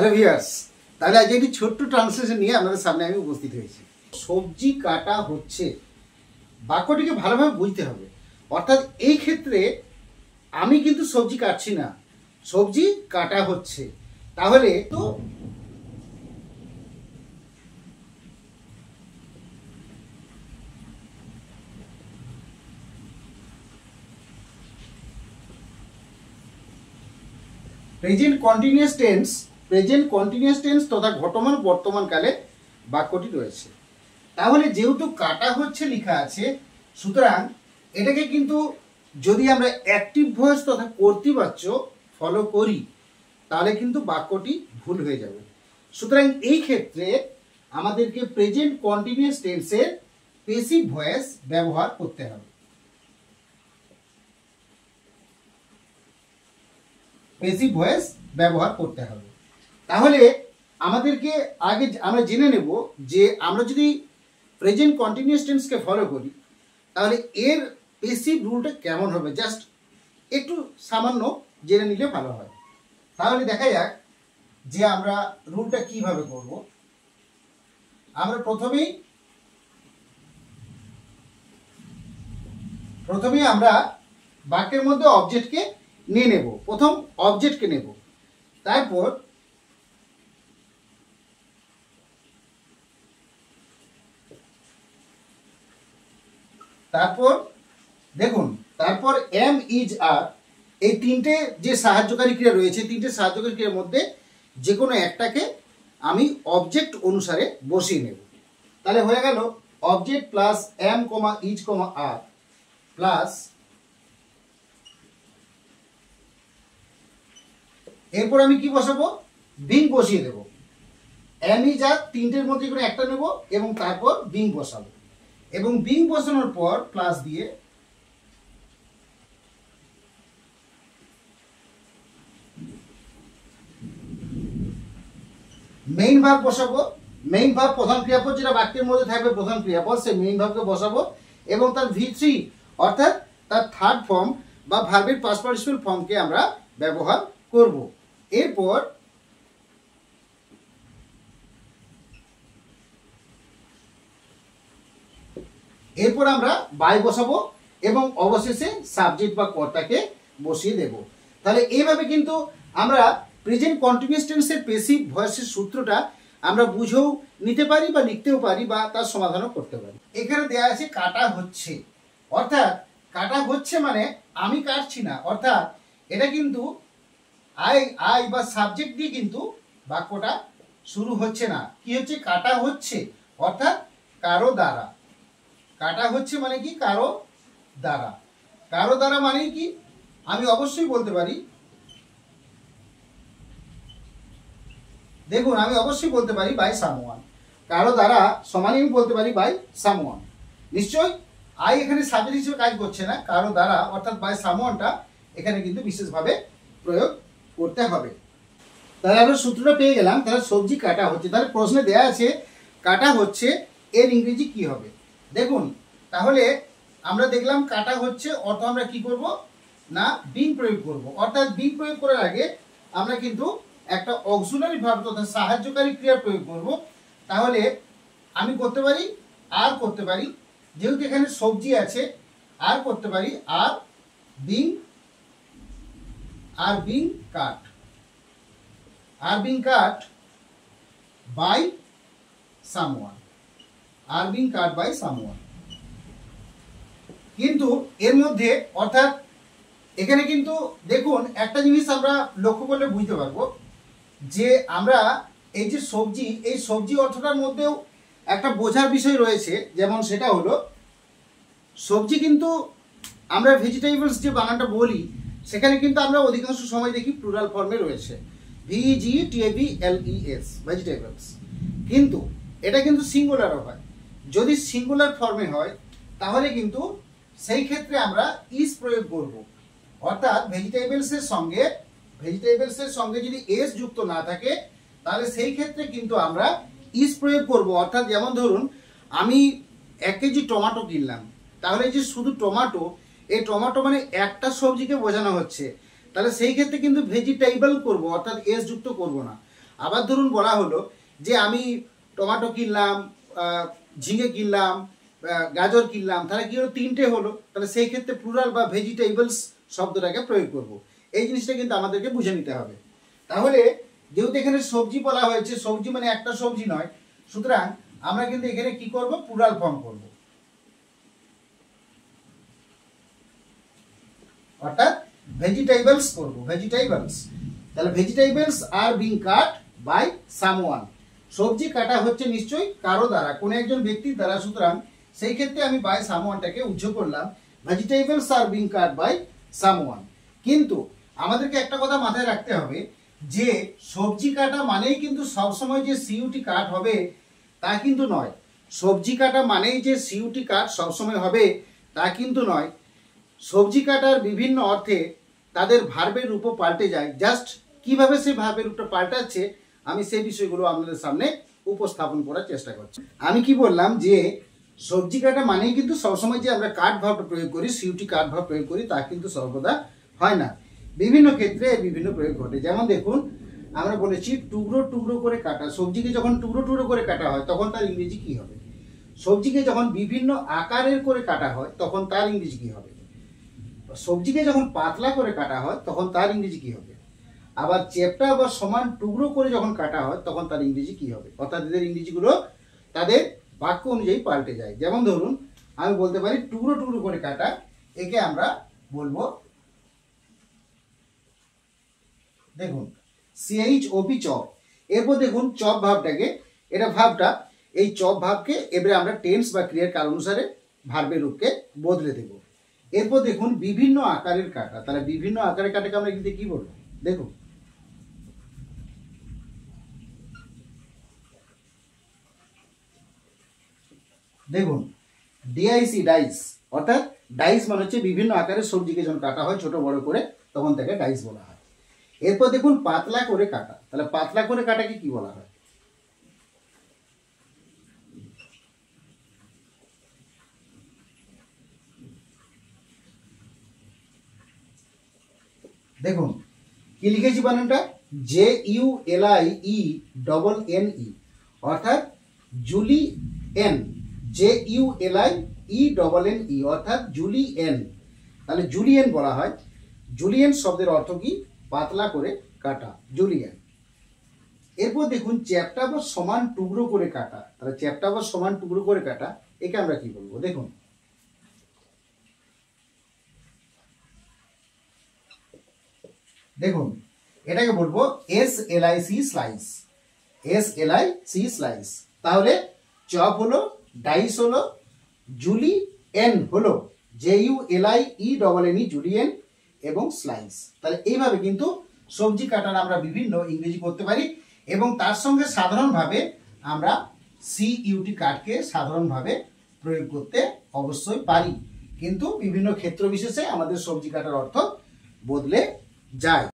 Hello viewers, তাহলে আজ একটি ছোট্ট ট্রান্সলেশন নিয়ে আপনাদের সামনে আমি উপস্থিত হয়েছি। সবজি কাটা হচ্ছে, বাক্যটিকে ভালোভাবে বুঝতে হবে। অর্থাৎ এই ক্ষেত্রে আমি কিন্তু সবজি কাটছি না, সবজি কাটা হচ্ছে। তাহলে তো প্রেজেন্ট কন্টিনিউয়াস টেন্স তথা ঘটমান বর্তমানকালে বাক্যটি রয়েছে। তাহলে যেহেতু কাটা হচ্ছে লেখা আছে, সুতরাং এটাকে কিন্তু যদি আমরা অ্যাক্টিভ ভয়েস তথা কর্তৃবাচ্য ফলো করি তাহলে কিন্তু বাক্যটি ভুল হয়ে যাবে। সুতরাং এই ক্ষেত্রে আমাদেরকে প্রেজেন্ট কন্টিনিউয়াস টেন্সের পেসিভ ভয়েস ব্যবহার করতে হবে। পেসিভ ভয়েস ব্যবহার করতে হবে। তাহলে আমাদেরকে আগে আমরা জেনে নেব যে আমরা যদি প্রেজেন্ট কন্টিনিউয়াস টেন্সকে ফলো করি তাহলে এর পেসিভ রুলটা কেমন হবে, জাস্ট একটু সামান্য জেনে নিলে ভালো হয়। তাহলে দেখা যাক যে আমরা রুলটা কিভাবে করব। আমরা প্রথমেই আমরা বাক্যের মধ্যে অবজেক্টকে নিয়ে নেব। প্রথম অবজেক্টকে নেব, তারপর দেখুন, তারপর এম, ইজ, আর এই তিনটে যে সাহায্যকারী ক্রিয়া রয়েছে, তিনটে সাহায্যকারী ক্রিয়ার মধ্যে যে কোনো একটাকে আমি অবজেক্ট অনুসারে বসিয়ে নেব। তাহলে হয়ে গেল object plus M comma is comma are plus এরপর আমি কি বসাবো, বিং বসিয়ে দেব। এম, ইজ, আর তিনটের মধ্যে কোনো একটা নেব এবং তারপর বিং বসাবো এবং বিং বসানোর পর প্লাস দিয়ে মেইন ভার্ব বসাবো। মেইন ভার্ব প্রধান ক্রিয়াপদ যেটা বাক্যের মধ্যে থাকবে, প্রধান ক্রিয়াপদ, সেই মেইন ভার্বকে বসাবো এবং তার V3 অর্থাৎ তার থার্ড ফর্ম বা ভার্বের পাস্ট পার্টিসিপল ফর্মকে আমরা ব্যবহার করব। এরপর আমরা বাই বসাবো এবং অবশেষে সাবজেক্ট বা কর্তাকে বসিয়ে দেব। তাহলে এইভাবে কিন্তু আমরা প্রেজেন্ট কন্টিনিউয়াস টেন্সের পেসিভ ভয়েসের সূত্রটা আমরা বুঝেও নিতে পারি বা লিখতেও পারি বা তার সমাধানও করতে পারি। এখানে দেয়া আছে কাটা হচ্ছে, অর্থাৎ কাটা হচ্ছে মানে আমি কাটছি না, অর্থাৎ এটা কিন্তু আই বা সাবজেক্ট দিয়ে কিন্তু বাক্যটা শুরু হচ্ছে না। কি হচ্ছে, কাটা হচ্ছে অর্থাৎ কারো দ্বারা। কাটা হচ্ছে মানে কি, কারো দ্বারা। কারো দ্বারা মানে কি, আমি অবশ্যই বলতে পারি, দেখুন আমি অবশ্যই বলতে পারি বাই সামওয়ান। কারো দ্বারা সমানই আমি বলতে পারি বাই সামওয়ান। নিশ্চয়ই আই এখানে সাবজেক্ট হিসেবে কাজ করছে না, কারো দ্বারা অর্থাৎ বাই সামওয়ানটা এখানে কিন্তু বিশেষভাবে প্রয়োগ করতে হবে। তাহলে আমরা সূত্রটা পেয়ে গেলাম। তাহলে সবজি কাটা হচ্ছে, তাহলে প্রশ্নে দেয়া আছে কাটা হচ্ছে, এর ইংরেজি কি হবে। দেখুন, তাহলে আমরা দেখলাম কাটা হচ্ছে অর্থ আমরা কি করব না, বিং প্রয়োগ করব। অর্থাৎ বিং প্রয়োগ করার আগে আমরা কিন্তু একটা অক্সিলারি ভার্ব তথা সাহায্যকারী ক্রিয়া প্রয়োগ করব। তাহলে আমি করতে পারি আর করতে পারি, যেহেতু এখানে সবজি আছে আর করতে পারি are being cut, are being cut by someone, are being cut by someone. কিন্তু এর মধ্যে অর্থাৎ এখানে কিন্তু দেখুন একটা জিনিস আমরা লক্ষ্য করলে বুঝতে পারবো যে আমরা এই যে সবজি, এই সবজি অর্থটার মধ্যেও একটা বোঝার বিষয় রয়েছে। যেমন সেটা হলো সবজি কিন্তু আমরা ভেজিটেবলস যে বানানটা বলি সেখানে কিন্তু আমরা অধিকাংশ সময় দেখি প্লুরাল ফর্মে রয়েছে, VEGTABLES, ভেজিটেবলস। কিন্তু এটা কিন্তু সিঙ্গুলারও হয়। যদি সিঙ্গুলার ফর্মে হয় তাহলে কিন্তু সেই ক্ষেত্রে আমরা ইস প্রয়োগ করব। অর্থাৎ ভেজিটেবলসের সঙ্গে যদি এস যুক্ত না থাকে তাহলে সেই ক্ষেত্রে কিন্তু আমরা ইস প্রয়োগ করব। অর্থাৎ যেমন ধরুন আমি 1 কেজি টমেটো কিনলাম, তাহলে যে শুধু টমেটো, এই টমেটো মানে একটা সবজিকে বোঝানো হচ্ছে, তাহলে সেই ক্ষেত্রে কিন্তু ভেজিটেবল করব, অর্থাৎ এস যুক্ত করব না। আবার ধরুন বলা হলো যে আমি টমেটো কিনলাম, ঝিঙে কিনলাম, গাজর কিনলাম, তাহলে কি হলো, তিনটে হলো, তাহলে সেই ক্ষেত্রে প্লুরাল বা ভেজিটেবলস শব্দটাকে প্রয়োগ করব। এই জিনিসটা কিন্তু আমাদেরকে বুঝে নিতে হবে। তাহলে যেহেতু এখানে সবজি বলা হয়েছে, সবজি মানে একটা সবজি নয়, সুতরাং আমরা কিন্তু এখানে কি করব, প্লুরাল ফর্ম করব, অর্থাৎ ভেজিটেবলস করব, ভেজিটেবলস। তাহলে vegetables are being cut by someone, সবজি কাটা হচ্ছে নিশ্চয়ই কারো দ্বারা, কোন একজন ব্যক্তির দ্বারা, সুতরাং সেই ক্ষেত্রে আমি বাই সামওয়ানটাকে উজ্জ্ব করলাম, vegetables are being cut by someone. কিন্তু আমাদেরকে একটা কথা মাথায় রাখতে হবে যে সবজি কাটা মানেই কিন্তু সবসময় যে সিইউটি কাট হবে তা কিন্তু নয়। সবজি কাটা মানেই যে সিইউটি কাট সবসময় হবে তা কিন্তু নয়। সবজি কাটার বিভিন্ন অর্থে তাদের ভার্বের রূপও পাল্টে যায়। জাস্ট কিভাবে সেই ভার্বের রূপটা পাল্টাচ্ছে আমি সেই বিষয়গুলো আপনাদের সামনে উপস্থাপন করার চেষ্টা করছি। আমি কি বললাম যে সবজি কাটা মানেই কিন্তু সবসময় যে আমরা কাট ভার্বটা প্রয়োগ করি, সিইউটি কাট ভার্ব প্রয়োগ করি, তা কিন্তু সর্বদা হয় না। বিভিন্ন ক্ষেত্রে বিভিন্ন প্রয়োগ ঘটে। যেমন দেখুন, আমরা বলেছি টুকরো টুকরো করে কাটা। সবজিকে যখন টুকরো টুকরো করে কাটা হয় তখন তার ইংরেজি কি হবে? সবজিকে যখন বিভিন্ন আকারের করে কাটা হয় তখন তার ইংরেজি কি হবে? সবজিকে যখন পাতলা করে কাটা হয় তখন তার ইংরেজি কি হবে? আবার চ্যাপ্টা বা সমান টুকরো করে যখন কাটা হয় তখন তার ইংরেজি কি হবে? অর্থাৎ এদের ইংরেজিগুলো তাদের বাক্য অনুযায়ী পাল্টে যায়। যেমন ধরুন, আমি বলতে পারি টুকরো টুকরো করে কাটা, একে আমরা বলবো, দেখুন CHOP চপ। এরপর দেখুন চপ ভাবটাকে, এটা ভাবটা, এই চপ ভাবকে এবারে আমরা টেন্স বা ক্রিয়ার কাল অনুসারে ভার্বের রূপকে বদলে দেব। এরপর দেখুন বিভিন্ন আকারের কাটা, তাহলে বিভিন্ন আকারের কাটাকে আমরা কিন্তু কি বলবো? দেখুন, দেখুন DIC ডাইস, অর্থাৎ ডাইস মানে হচ্ছে বিভিন্ন আকারের সবজিকে যখন কাটা হয় ছোট বড় করে তখন তাকে ডাইস বলা হয়। এরপর দেখুন পাতলা করে কাটা, তাহলে পাতলা করে কাটাকে কি বলা হয়? দেখুন কি লিখেছি বানানটা, JULIE অর্থাৎ জুলি এন, JULIE অর্থাৎ জুলিয়েন। তাহলে জুলিয়েন বলা হয়। জুলিয়েন শব্দের অর্থ কি? পাতলা করে কাটা, জুলিয়েন। এরপর দেখুন চ্যাপ্টা বা সমান টুকরো করে কাটা, তাহলে চ্যাপ্টা বা সমান টুকরো করে কাটা, একে আমরা কি বলবো? দেখুন, দেখুন এটাকে বলবো SLIC স্লাইস, SLIC স্লাইস। তাহলে চপ হলো, ডাইস হলো, জুলিয়েন হলো, JULIENE জুলিয়েন, এবং স্লাইস। তাহলে এইভাবে কিন্তু সবজি কাটার আমরা বিভিন্ন ইংরেজি করতে পারি, এবং তার সঙ্গে সাধারণভাবে আমরা CUT কাটকে সাধারণভাবে প্রয়োগ করতে অবশ্যই পারি, কিন্তু বিভিন্ন ক্ষেত্র বিশেষে আমাদের সবজি কাটার অর্থ বদলে যায়।